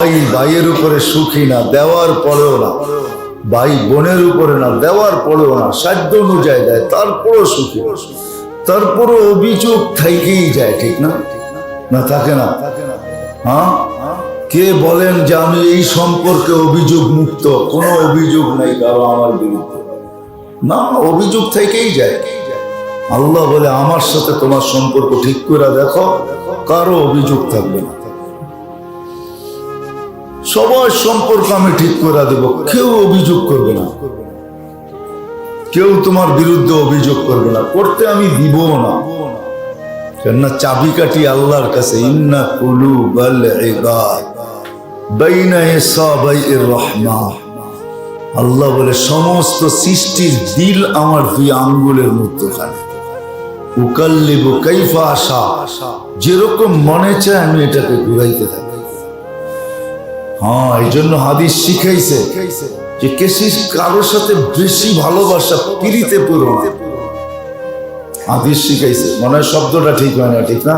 ভাই ভাইয়ের উপরে সুখী না, দেওয়ার পরেও না, ভাই বোনের উপরে না, দেওয়ার পরেও না, সাধ্য অনুযায়ী দেয়, তারপরও সুখী, তারপরও অভিযোগ থেকেই যায়, ঠিক না? না থাকে না? হ্যাঁ, কে বলেন যে আমি এই সম্পর্কে অভিযোগ মুক্ত? কোনো অভিযোগ নাই কারো আমার বিরুদ্ধে, না, অভিযোগ থেকেই যায়। আল্লাহ বলে আমার সাথে তোমার সম্পর্ক ঠিক করে দেখো, কারো অভিযোগ থাকবে না, সবার সম্পর্ক আমি ঠিক করে দেব, কেউ অভিযোগ করবে না, কেউ তোমার বিরুদ্ধে অভিযোগ করবে না, করতে আমি দিব না। কেননা চাবিকাঠি আল্লাহর কাছে, ইন্না কুলুবাল ইবাদ বাইনা ইসাবাইর রাহমান। আল্লাহ বলে সমস্ত সৃষ্টির দিল আমার দুই আঙ্গুলের মধ্যখানে, উকাল্লিবু কাইফা আশা, যেরকম মনে চায় আমি এটাকে ঘুরাইতে থাকি। হ্যাঁ, এই জন্য হাদিস শিখাইছে যে কারোর সাথে বেশি ভালোবাসা পিরিতে পড়ো না। হাদিস শিখাইছে, মনে হয় শব্দটা ঠিক হয় না, ঠিক না?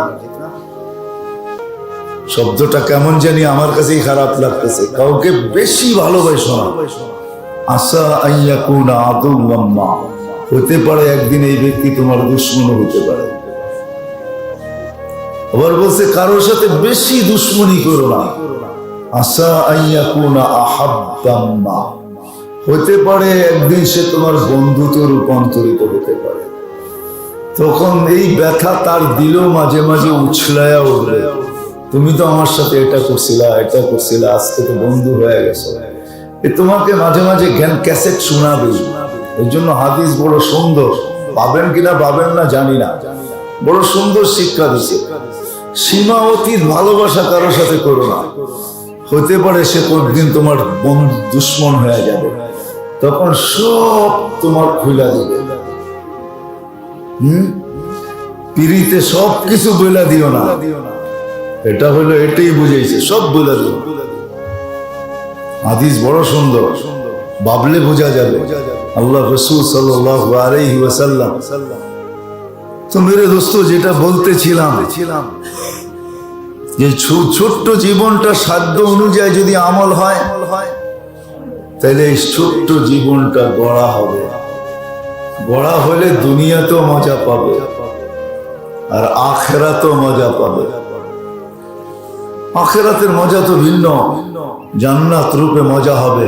শব্দটা কেমন জানি আমার কাছেই খারাপ লাগতেছে। কাউকে বেশি ভালোবাসো না, আশা আইয়াকুনা আদুওয়াম মা, হতে পারে একদিন এই ব্যক্তি তোমার দুশমন হতে পারে। আবার বলছে কারোর সাথে বেশি দুশমনি করো না, আশা আইয়াকুনা আহাব্বাম মা, হতে পারে একদিন সে তোমার বন্ধুতে রূপান্তরিত হতে পারে। তখন এই ব্যথা তার দিলেও মাঝে মাঝে উছলায়া উঠবে, তুমি তো আমার সাথে এটা করছিলা, এটা করছিলা, আজকে তো বন্ধু হয়ে গেছে। তোমাকে মাঝে মাঝে জ্ঞান ক্যাসেট শোনাবে। এই জন্য হাদিস বড় সুন্দর, পাবেন কিনা পাবেন না জানি না, বড় সুন্দর শিক্ষা দিচ্ছে। সীমা অতীত ভালোবাসা কারোর সাথে করো না, হতে পারে সে কোনদিন তোমার বন্ধু দুশ্মন হয়ে যাবে, তখন সব তোমার খুলে দিবে। পিরিতে সব কিছু বইলা দিও না, এটা হলো এটাই বুঝাইছে, সব বইলা দিও। হাদিস বড় সুন্দর, ভাবলে বোঝা যাবে। আল্লাহ রাসূল সাল্লাল্লাহু আলাইহি ওয়াসাল্লাম। তো মেরে দোস্ত, যেটা বলতেছিলাম যে ছোট্ট জীবনটা সাধ্য অনুযায়ী যদি আমল হয়, তাহলে এই ছোট্ট জীবনটা গড়া হবে। গড়া হলে দুনিয়াতেও মজা পাবে আর আখিরাতেও মজা পাবে। আখিরাতের মজা তো ভিন্ন, জান্নাত রূপে মজা হবে,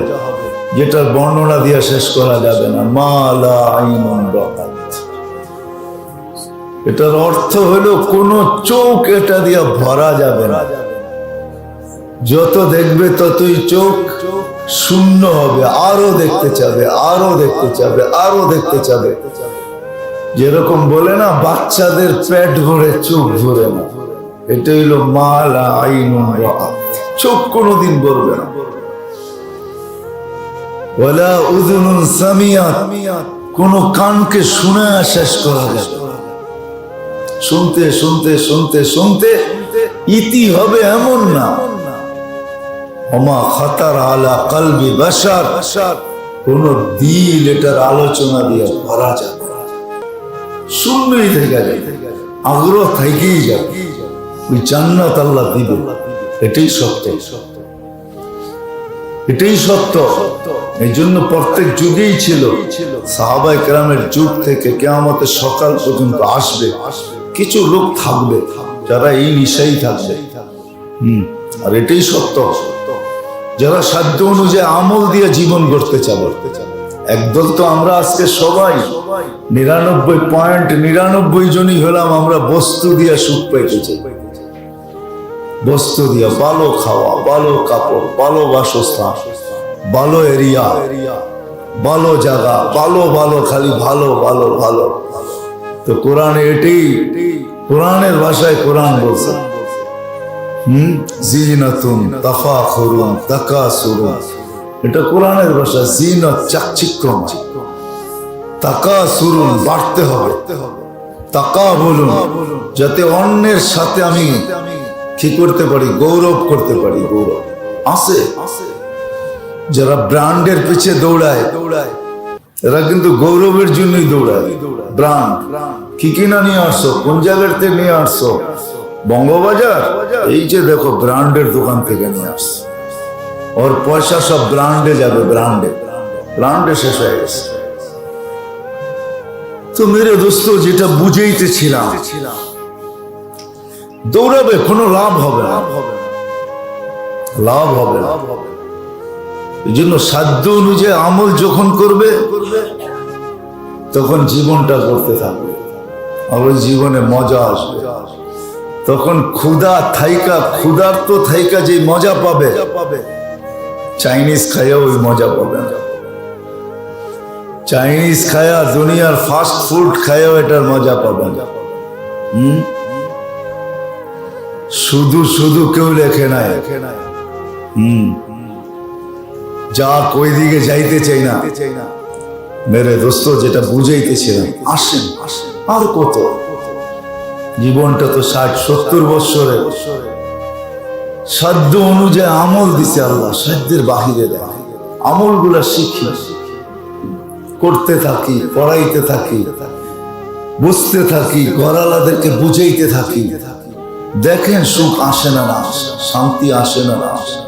যেটার বর্ণনা দিয়ে শেষ করা যাবে না। মা লা আইনুন রাআত, এটার অর্থ হলো কোন চোখ এটা দিয়ে ভরা যাবে না। যত দেখবে ততই চোখ শূন্য হবে, আরো দেখতে চাবে, আরো দেখতে চাবে, আরো দেখতে চাবে। যেরকম বলে না বাচ্চাদের পেট ভরে চোখ ভরে না, এটা হইল মা লা আইনুন রাআত, চোখ কোনোদিন ভরবে না। ওয়ালা উযুনুন সামিয়াত, কোন কানকে শুনে শেষ করা যাবে। শুনতে শুনতে শুনতে শুনতে ইতি হবে এমন না। ওমা খাতার আলা কলবি বাশার, কোন দিল এটার আলোচনা দিয়ে ভরা যাবে, শূন্যই থেকে যাবে, আগ্রহ থেকেই যাবে। ওই জান্নাত আল্লাহ দিবে, এটাই সত্য, এটাই সত্য। এই জন্য প্রত্যেক যুগেই ছিল, সাহাবায়ে কেরামের যুগ থেকে কিয়ামতের সকাল পর্যন্ত আসবে কিছু লোক থাকবে যারা এই নিশাই থাকবে। আর এটাই সত্য, যারা সাধ্য অনুযায়ী আমল দিয়ে জীবন গড়তে চাবে। একদল তো আমরা আজকে সবাই 99.99 জনই হলাম আমরা বস্তু দিয়ে সুখ পাইতে চাই। বস্তু দিয়া ভালো খাওয়া, ভালো কাপড়, ভালো বাসস্থান, ভালো এরিয়া, ভালো জায়গা, ভালো ভালো, খালি ভালো ভালো ভালো। তো কোরআনে এটাই, কোরআনের ভাষায় কোরআন বলছে জিনাতুন তাফাখুরুন তাকাসুরুন, এটা কোরআনের ভাষা। জিনাত চাকচিক্যম, তাকাসুরুন বাড়তে হবে, তাকাবুলুন যাতে অন্যের সাথে আমি কি করতে পারি, গৌরব করতে পারি। গৌরব আছে, যারা ব্র্যান্ডের পিছে দৌড়ায় এরা কিন্তু গৌরবের জন্যই দৌড়ায়। ব্র্যান্ড কি কিনা নিয়ে আসছো, কোন জায়গাতে নিয়ে আসছো, বঙ্গবাজার, এই যে দেখো ব্র্যান্ডের দোকান থেকে নিয়ে আসছে। ওর পয়সা সব ব্র্যান্ডে যাবে, ব্র্যান্ডে শেষ হয়ে গেছে। তো মেরে দোস্ত, যেটা বুঝাইতেছিলাম, দৌড়াবে, কোনো লাভ হবে না, লাভ হবে না। এই জন্য সাধ্য অনুযায়ী আমল যখন করবে তখন জীবনটা করতে থাকবে, আবার জীবনে মজা আসবে। তখন ক্ষুধার্ত থাইকা যে মজা পাবে, চাইনিজ খাইয়া ওই মজা পাবে না। চাইনিজ খায়া, দুনিয়ার ফাস্ট ফুড খায়াও এটার মজা পাবে না। শুধু শুধু কেউ লেখে নাই, যা কই দিকে যাইতে চাই না। মেরে দোস্ত, যেটা বুঝাইতেছিলাম, আসেন আর কত, জীবনটা তো 60-70 বছরে। সাধ্য অনুযায়ী আমল দিছে আল্লাহ, সাধ্যের বাহিরে দেয়। আমলগুলা শিখি, করতে থাকি, পড়াইতে থাকি, বুঝতে থাকি, ঘরালাদেরকে বুঝাইতে থাকি। দেখেন সুখ আসে না না আসে, শান্তি আসে না না আসে,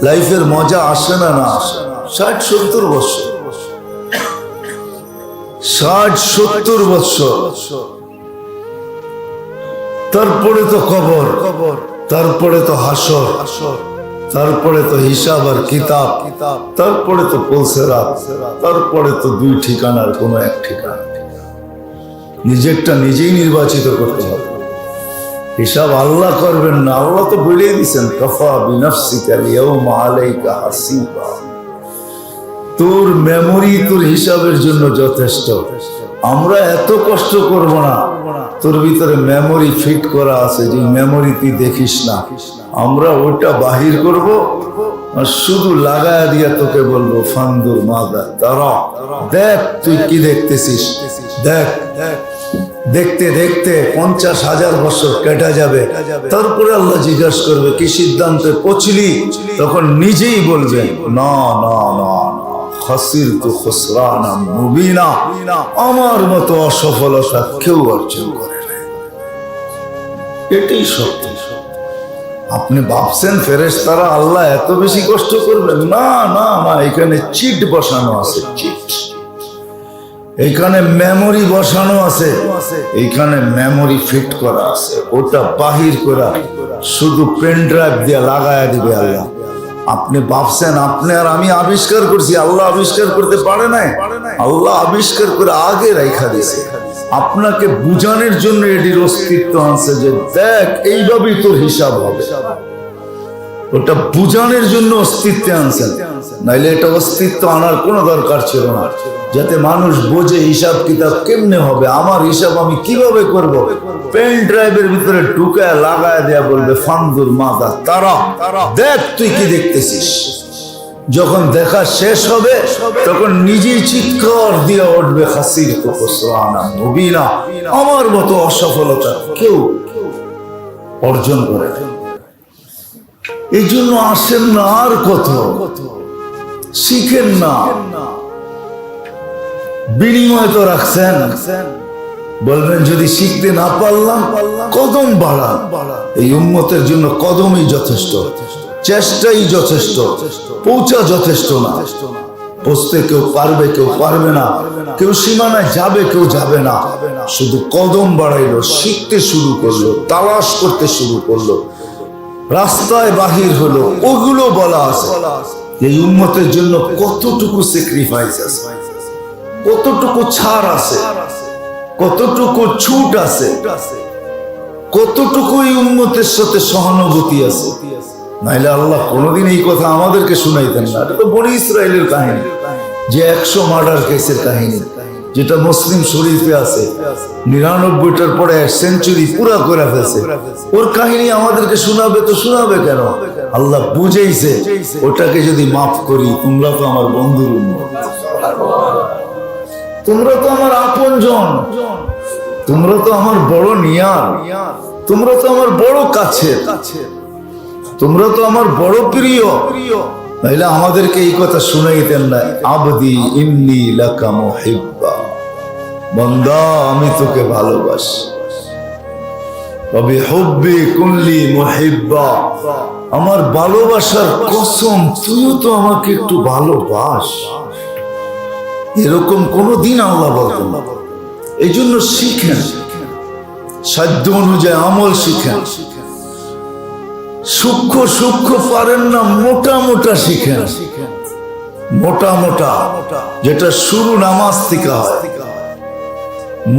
লাইফের মজা আসে না না আসে। 60-70 বছর, 60-70 বছর, তারপরে তো কবর, তারপরে তো হাসর, তারপরে তো হিসাব আর কিতাব, তারপরে তো পুলসেরাত, তারপরে তো 2 ঠিকানার কোনো এক ঠিকানা। নিজেরটা নিজেই নির্বাচিত করতে হবে, হিসাব আল্লাহ করবেন না। আল্লাহ তো বলেই দিয়েছেন, কাফা বিনাফসিকা আল-ইয়াওমা আলাইকা হাসিবা। তোর মেমোরি তোর হিসাবের জন্য যথেষ্ট। আমরা এত কষ্ট করব না, তোর ভিতরে মেমোরি ফিট করা আছে, যে মেমোরি তুই দেখিস না। আমরা ওটা বাহির করব আর শুধু লাগায়া দিয়া তোকে বলবো, ফান্দুর মাদা তারা, দেখ তুই কি দেখতেছিস, দেখ। দেখতে দেখতে 50,000 বছর কেটে যাবে, তারপরে আল্লাহ জিজ্ঞাসা করবে কি সিদ্ধান্তে পৌঁছলি, তখন নিজেই বলবে, না না না, খাসিরতু খুসরানাম মুবিনা, আমার মতো অসফলতা কেউ অর্জন করে না। এটাই সত্য। আপনি ভাবছেন ফেরেশতারা আল্লাহ এত বেশি কষ্ট করবেন? না না না, এখানে চিট বসানো আছে, চিট। এইখানে মেমোরি বসানো আছে, এইখানে মেমোরি ফিট করা আছে, ওটা বাহির করা শুধু পেন ড্রাইভ দিয়ে লাগায়া দিবে আল্লাহ। আপনি ভাবছেন আপনি আর আমি আবিষ্কার করছি, আল্লাহ আবিষ্কার করতে পারে নাই। আল্লাহ আবিষ্কার করে আগে রাখা দিয়েছে, আপনাকে বুঝানোর জন্য এটির অস্তিত্ব আনছে, যে দেখ এইভাবেই তোর হিসাব হবে। ওটা বুঝানোর জন্য অস্তিত্বে আনছেন, নাইলে এটা অস্তিত্ব আনার কোনো দরকার ছিল না। যাতে মানুষ বোঝে হিসাব কিতাব কেমনে হবে, আমার হিসাব আমি কিভাবে করব। পেন ড্রাইভের ভিতরে ঢুকায় লাগায় দেয়া বলবে, ফান্দুর মাদা তারা, দেখ তুই কি দেখতেছিস। যখন দেখা শেষ হবে তখন নিজেই চিৎকার দিয়ে উঠবে, খাসিরতু খুসরানাম মুবিনা, আমার মতো অসফলতা কেউ অর্জন করে। এই জন্য আসেন না আর কত, শিখেন না। বিনিময় তো রাখছেন, বলবেন যদি শিখতে না পারলাম, কদম বাড়ান। এই উম্মতের জন্য কদমই যথেষ্ট, চেষ্টাই যথেষ্ট, পৌঁছা যথেষ্ট না। পৌঁছতে কেউ পারবে, কেউ পারবে না, কেউ সীমানায় যাবে, কেউ যাবে না। শুধু কদম বাড়াইলো, শিখতে শুরু করলো, তালাশ করতে শুরু করলো, রাস্তায় বাহির হলো। ওগুলো বলা আছে এই উম্মতের জন্য কতটুকু স্যাক্রিফাইস আছে, কতটুকু ছাড় আছে, কতটুকু ছুট আছে, কতটুকু এই উম্মতের সাথে সহানুভূতি আছে। নাইলে আল্লাহ কোনোদিন এই কথা আমাদেরকে শুনাইতেন না। এটা তো বনি ইসরায়েলের কাহিনী, যে 100 মার্ডার কেসের কাহিনী, যেটা মুসলিম শরীফে আছে। 99টার পরে সেঞ্চুরি পুরা করে ফেলছে, ওর কাহিনী আমাদেরকে শোনাবে তো শোনাবে কেন? আল্লাহ বুঝেইছে, ওটাকে যদি মাফ করি, তোমরা তো আমার বন্ধুর উম্মত, তোমরা তো আমার আপনজন, তোমরা তো আমার বড় নিয়ার, তোমরা তো আমার বড় কাছে, তোমরা তো আমার বড় প্রিয়। নাইলে আমাদেরকে এই কথা শুনাইতেন না, আবদি ইন্নী লাকা মুহিব্বা, বান্দা আমি তোকে ভালোবাসি। বিহুব্বি কুল্লি মুহিব্বা, আমার ভালোবাসার কসম তুইও তো আমাকে একটু ভালোবাস। এরকম কোনদিন আল্লাহ বলতেন না। এই জন্য শিখেন, সাধ্য অনুযায়ী আমল শিখেন। সূক্ষ্ম সূক্ষ্ম পারেন না, মোটা মোটা শিখেন। মোটা মোটা, যেটা শুরু নামাজ থেকে হয়,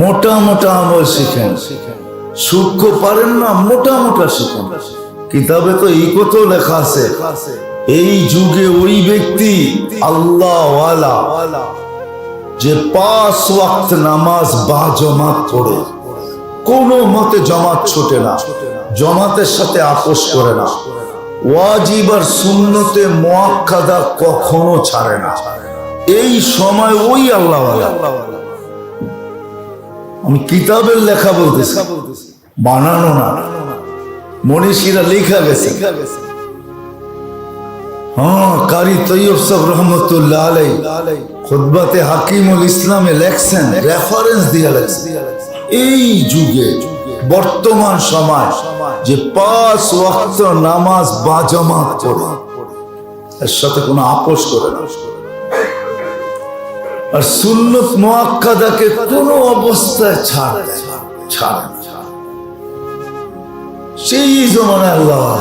মোটা মোটা আমল শিখেন। সূক্ষ্ম পারেন না, মোটা মোটা শিখেন। কিতাবে তো এই কথা লেখা আছে, এই যুগে ওই ব্যক্তি আল্লাহ ওয়ালা যে 5 ওয়াক্ত নামাজ বা জামাত পড়ে, কোনো মতে জামাত ছোটে না, জামাতের সাথে আপোষ করে না, ওয়াজিব আর সুন্নতে মুআক্কাদা কখনো ছাড়ে না, এই সময় ওই আল্লাহ ওয়ালা। আমি কিতাবের লেখা বলতেছি, বানানো না, মনীষীরা লেখা গেছে। হ্যাঁ, কারি তৈয়ব সাহেব রহমতুল্লাহ আলাইহি খুতবাতে হাকিমুল ইসলামে লেখছেন, রেফারেন্স দিয়ে লেখছেন, এই যুগে বর্তমান সময় যে 5 ওয়াক্ত নামাজ বা জামাত পড়ে, এর সাথে কোনো আপোষ করে না, আর সুন্নত মুআক্কাদাকে কোনো অবস্থায় ছাড়ে না। সেই জমানায় আল্লাহ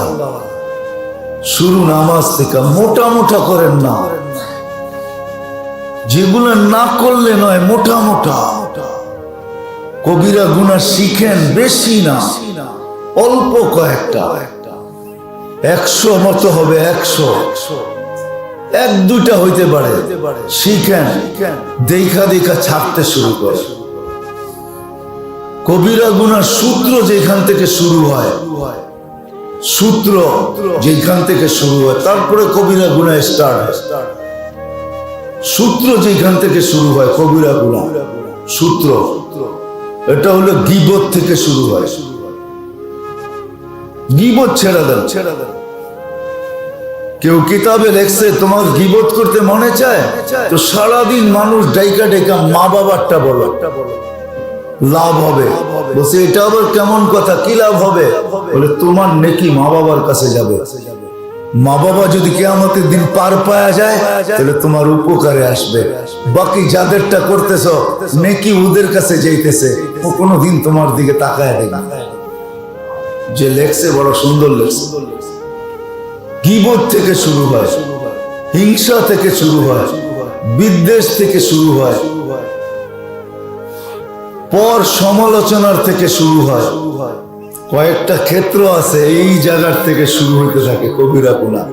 শুরু নামাজ থেকে মোটা মোটা করেন না, যেগুলো না করলে নয়, মোটা মোটা। কবিরা গুনাহ শিখেন, বেশি না, অল্প কয়েকটা, 100 মতো হবে, 100, 1-2টা হইতে পারে। শিখেন, দেখা দেখা ছাড়তে শুরু করে। কবিরা গুনাহ সূত্র যেখান থেকে শুরু হয়, সূত্র যেখান থেকে শুরু হয়, তারপরে কবিরা গুনাহ স্টার্ট হয়। সূত্র যেখান থেকে শুরু হয় কবিরা গুনাহ, সূত্র এটা হলো গীবত থেকে শুরু হয়। গীবত ছেড়ে দেন। কেউ কিতাবে লেখছে, তোমার গীবত করতে মনে চায় তো সারাদিন মানুষ ডাইকা ডাইকা মা বাবারটা বলো, লাভ হবে। বলছে এটা আবার কেমন কথা, কি লাভ হবে? বলে তোমার নেকি মা বাবার কাছে যাবে। মা বাবা যদি কিয়ামতের দিন পার পাওয়া যায় তাহলে তোমার উপকারে আসবে। বাকি যাদেরটা করতেছ নেকি ওদের কাছে যাইতেছে, ও কোনোদিন তোমার দিকে তাকায় দেখে না। যে লেখছে বড় সুন্দর লেখছে। গীবত থেকে শুরু হয়, হিংসা থেকে শুরু হয়, বিদ্বেষ থেকে শুরু হয়, পর সমালোচনার থেকে শুরু হয়। কয়েকটা ক্ষেত্র আছে এই জায়গার থেকে শুরু হইতে থাকে কবিরা গুনাহ,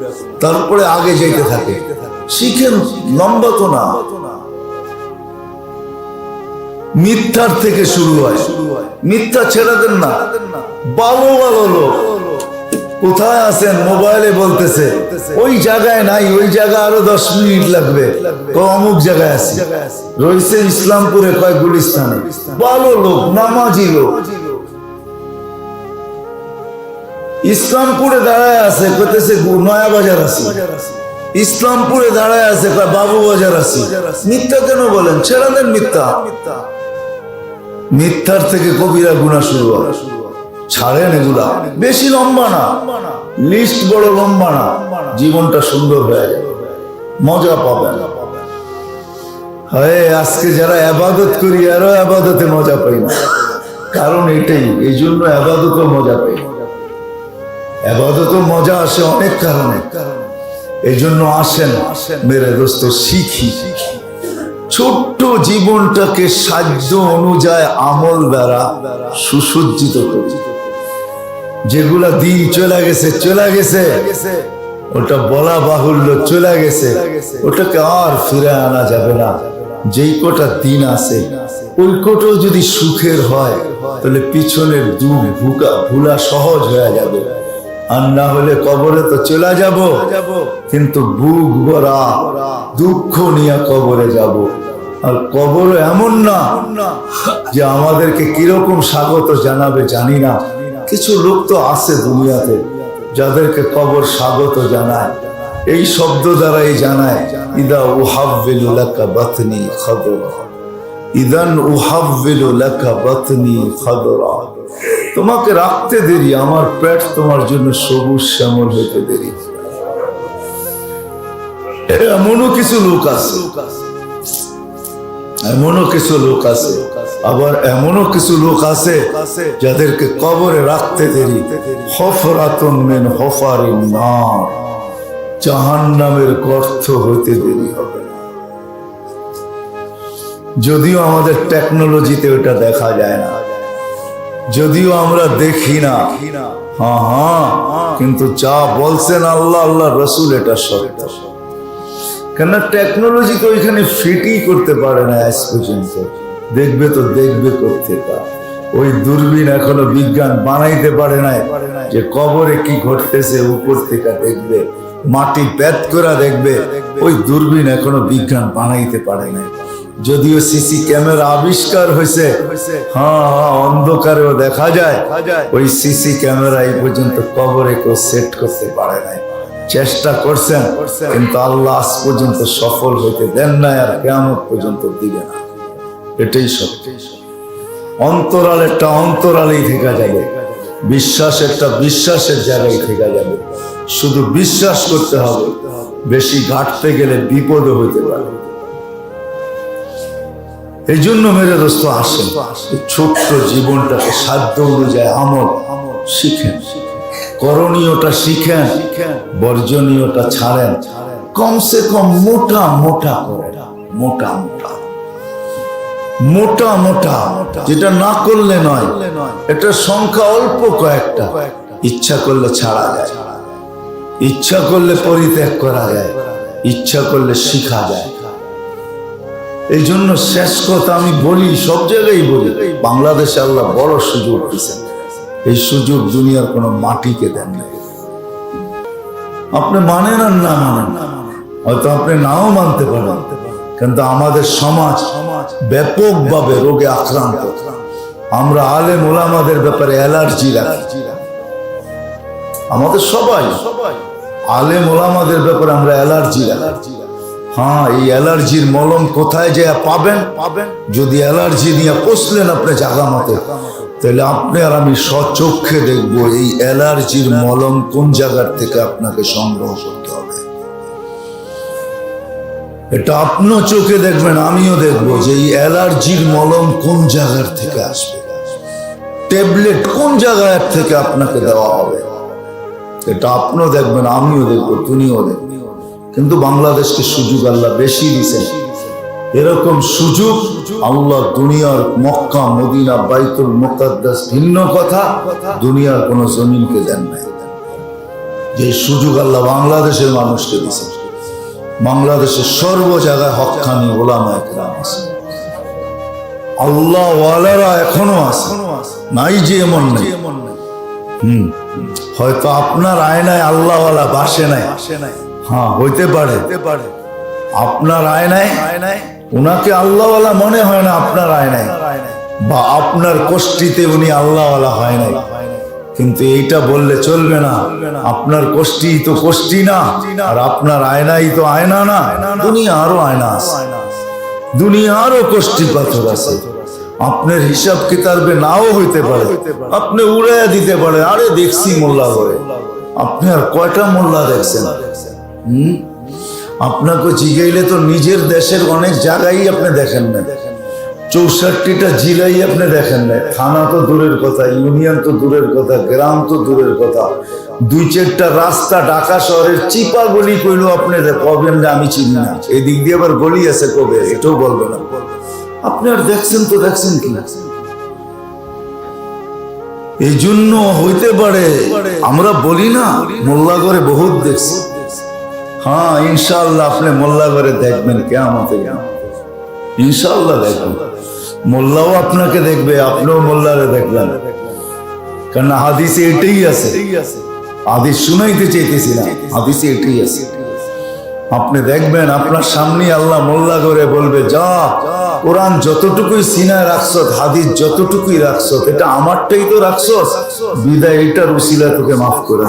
তারপরে আগে যাইতে থাকে। শিখেন, লম্বা তো না। মিথ্যার থেকে শুরু হয়, মিথ্যা ছেড়ে দেন না। ভালো ভালো লোক কোথায় আছেন মোবাইলে বলতেছে ওই জায়গায় নাই, ওই জায়গা আরো 10 মিনিট লাগবে, তো অমুক জায়গায় আছে, রয়েছে ইসলামপুরে, কয় গুলিস্তানে। ভালো লোক, নামাজি লোক, ইসলামপুরে দাঁড়ায় আছে, কইতেছে নয়া বাজার আছে। ইসলামপুরে দাঁড়ায় আছে, কয় বাবু বাজার আছে। মিথ্যা কেন বলেন? ছেড়ে দেন মিথ্যা। মিথ্যার থেকে কবিরা গুনাহ শুরু হয়, ছাড়েন এগুলা। বেশি লম্বা না, লিস্ট বড় লম্বা না, জীবনটা সুন্দর হয়ে যায়, মজা পাবেন। আজকে যারা ইবাদত করি আরো ইবাদতে মজা পাই না, কারণ এটাই, এই জন্য ইবাদতে মজা পাই। ইবাদতে মজা আসে অনেক কারণে, এই জন্য আসেন মেরে দোস্ত, শিখি। ছোট্ট জীবনটাকে সাধ্য অনুযায়ী আমল দ্বারা সুসজ্জিত করি। যেগুলা দিন চলে গেছে, ওটা বলা বাহুল্য, চলে গেছে, ওটাকে আর ফিরে আনা যাবে না। যেই কটা দিন আছে ওই কটাও যদি সুখের হয় তাহলে পিছনের দুঃখ ভুলা সহজ হয়ে যাবে। আর না হলে কবরে তো চলে যাব, কিন্তু বুক ভরা দুঃখ নিয়ে কবরে যাব। আর কবর এমন না যে আমাদেরকে কিরকম স্বাগত জানাবে জানি না। কিছু লোক তো আছে দুনিয়াতে যাদেরকে কবর স্বাগত জানায়, এই শব্দ দ্বারাই জানায়, ইদা উহাব্বিলু লাকা বাতনি খাদরা, ইদান উহাব্বিলু লাকা বাতনি খাদরা। তোমাকে রাখতে দেরি, আমার পেট তোমার জন্য সবুজ শ্যামল হতে দেরি। এমনও কিছু লোক আছে, এমনও কিছু লোক আছে, আবার এমনও কিছু লোক আছে যাদেরকে কবরে রাখতে দেরি। হফরাতুন মিন হফারিন নার, জাহান্নামের গর্ত হইতে দেরি হবে। যদিও আমাদের টেকনোলজিতে ওটা দেখা যায় না, যদিও আমরা দেখি না, হ্যাঁ, কিন্তু যা বলছেন আল্লাহ, আল্লাহ রসুল, এটা সত্য। কেন টেকনোলজি তো ওইখানে ফিটই করতে পারে না আজ পর্যন্ত। দেখবে তো দেখবে কোথেকে, ওই দূরবীন এখনো বিজ্ঞান বানাইতে পারে না যে কবরে কি ঘটতেছে উপর থেকে দেখবে, মাটি পেত করে দেখবে। ওই দূরবীন এখনো বিজ্ঞান বানাইতে পারে না। যদিও সিসি ক্যামেরা আবিষ্কার হয়েছে, হ্যাঁ, অন্ধকারেও দেখা যায়, ওই সিসি ক্যামেরা এই পর্যন্ত কবরে কেউ সেট করতে পারে নাই। চেষ্টা করছেন, কিন্তু আল্লাহ আজ পর্যন্ত সফল হইতে দেন নাই, আর কিয়ামত পর্যন্ত দিবে না। এটাই সত্য। অন্তরাল একটা অন্তরালেই থেকে যাবে, বিশ্বাস একটা বিশ্বাসের জায়গায় থেকে যাবে। শুধু বিশ্বাস করতে হবে, বেশি ঘাটতে গেলে বিপদ হইতে পারে। এই জন্য মেরে দোস্ত আসেন, ছোট্ট জীবনটাকে সাধ্য অনুযায়ী আমল শিখেন, করণীয়টা শিখেন, বর্জনীয়টা ছাড়েন। কমসে কম মোটা মোটা করে, মোটা মোটা মোটা মোটা, যেটা না করলে নয়। এটার সংখ্যা অল্প কয়েকটা, ইচ্ছা করলে ছাড়া যায়, ইচ্ছা করলে পরিত্যাগ করা যায়, ইচ্ছা করলে শিখা যায়। এই জন্য শেষ কথা আমি বলি, সব জায়গায় বলি, বাংলাদেশে আল্লাহ বড় সুযোগ দিয়েছেন। এই সুযোগ দুনিয়ার কোনো মাটিকে দেন না। আপনি মানেন আর না মানেন, হয়তো আপনি নাও মানতে পারেন, কিন্তু আমাদের সমাজ ব্যাপকভাবে রোগে আক্রান্ত। আমরা আলেম ওলামাদের ব্যাপারে অ্যালার্জি রাখি। আমাদের সবাই আলেম ওলামাদের ব্যাপারে আমরা অ্যালার্জি রাখি। হ্যাঁ, এই অ্যালার্জির মলম কোথায় যে পাবেন? যদি অ্যালার্জি নিয়ে পৌঁছলেন আপনি জাগা মতে, তাহলে আপনি আর আমি স্বচক্ষে দেখবো এই অ্যালার্জির মলম কোন জায়গার থেকে আপনাকে সংগ্রহ করতে হবে। এটা আপনিও চোখে দেখবেন, আমিও দেখবো যে এই অ্যালার্জির মলম কোন জায়গার থেকে আসবে, ট্যাবলেট কোন জায়গার থেকে আপনাকে দেওয়া হবে। এটা আপনিও দেখবেন, আমিও দেখবো, তুমিও দেখবেন। কিন্তু বাংলাদেশকে সুযোগ আল্লাহ বেশি দিয়েছেন। এরকম সুযোগ আল্লাহ দুনিয়ার মক্কা, মদিনা, বাইতুল মুকাদ্দাস ভিন্ন কথা, দুনিয়ার কোন জমিনকে দেন নাই। যে সুযোগ আল্লাহ বাংলাদেশের মানুষকে দিয়েছেন। বাংলাদেশের সর্ব জায়গায় হক্কানি ওলামায়ে কেরাম আছে, আল্লাহ ওয়ালারা এখনো আছে, নাই যে এমন নাই। হয়তো আপনার আয়নায় আল্লাহ ওয়ালা বাসে নাই, হ্যাঁ হইতে পারে, আপনার আয়নায় উনাকে আল্লাহওয়ালা মনে হয় না, আপনার আয়নায়, বা আপনার কোষ্ঠীতে উনি আল্লাহওয়ালা হয় নাই। কিন্তু এইটা বললে চলবে না, আপনার কোষ্ঠী তো কোষ্ঠী না, আর আপনার আয়নাই তো আয়না না। দুনিয়া আরো আয়না আছে, দুনিয়া আরো কোষ্ঠী পাথর আছে। আপনার হিসাব কিতাবে নাও হইতে পারে, আপনি উড়াইয়া দিতে পারে, আরে দেখছি মোল্লা করে। আপনি আর কয়টা মোল্লা দেখছেন? আপনাকে জিগাইলে তো নিজের দেশের অনেক জায়গায় আপনি দেখেন না, 64টা জেলাই আপনি দেখেন না। থানা তো দূরের কথা, ইউনিয়ন তো দূরের কথা, গ্রাম তো দূরের কথা, 2-4টা রাস্তা ঢাকা শহরের চিপা গলি কইলো আপনি কবেন না আমি চিনি না, এদিক দিয়ে আবার গলি আছে কবে, এটাও বলবে না। আপনি আর দেখছেন তো দেখছেন কি? এই জন্য হইতে পারে আমরা বলি না মোল্লা করে বহুত দেখছি। হ্যাঁ, ইনশাআল্লাহ আপনি মোল্লা করে দেখবেন কিয়ামতে, ইনশাআল্লাহ দেখবেন। মোল্লাও আপনাকে দেখবে, আপনিও মোল্লারে দেখবেন। কারণ হাদিসে এটাই আছে, হাদিস শুনাইতে চাইতেছি না, হাদিসে এটাই আছে। আপনি দেখবেন আপনার সামনে আল্লাহ মোল্লা করে বলবে, যা কোরআন যতটুকুই সিনায় রাখছো, হাদিস যতটুকুই রাখছো, এটা আমারটাই তো রাখছো, বিদায় এটার উসিলা তোকে মাফ করে।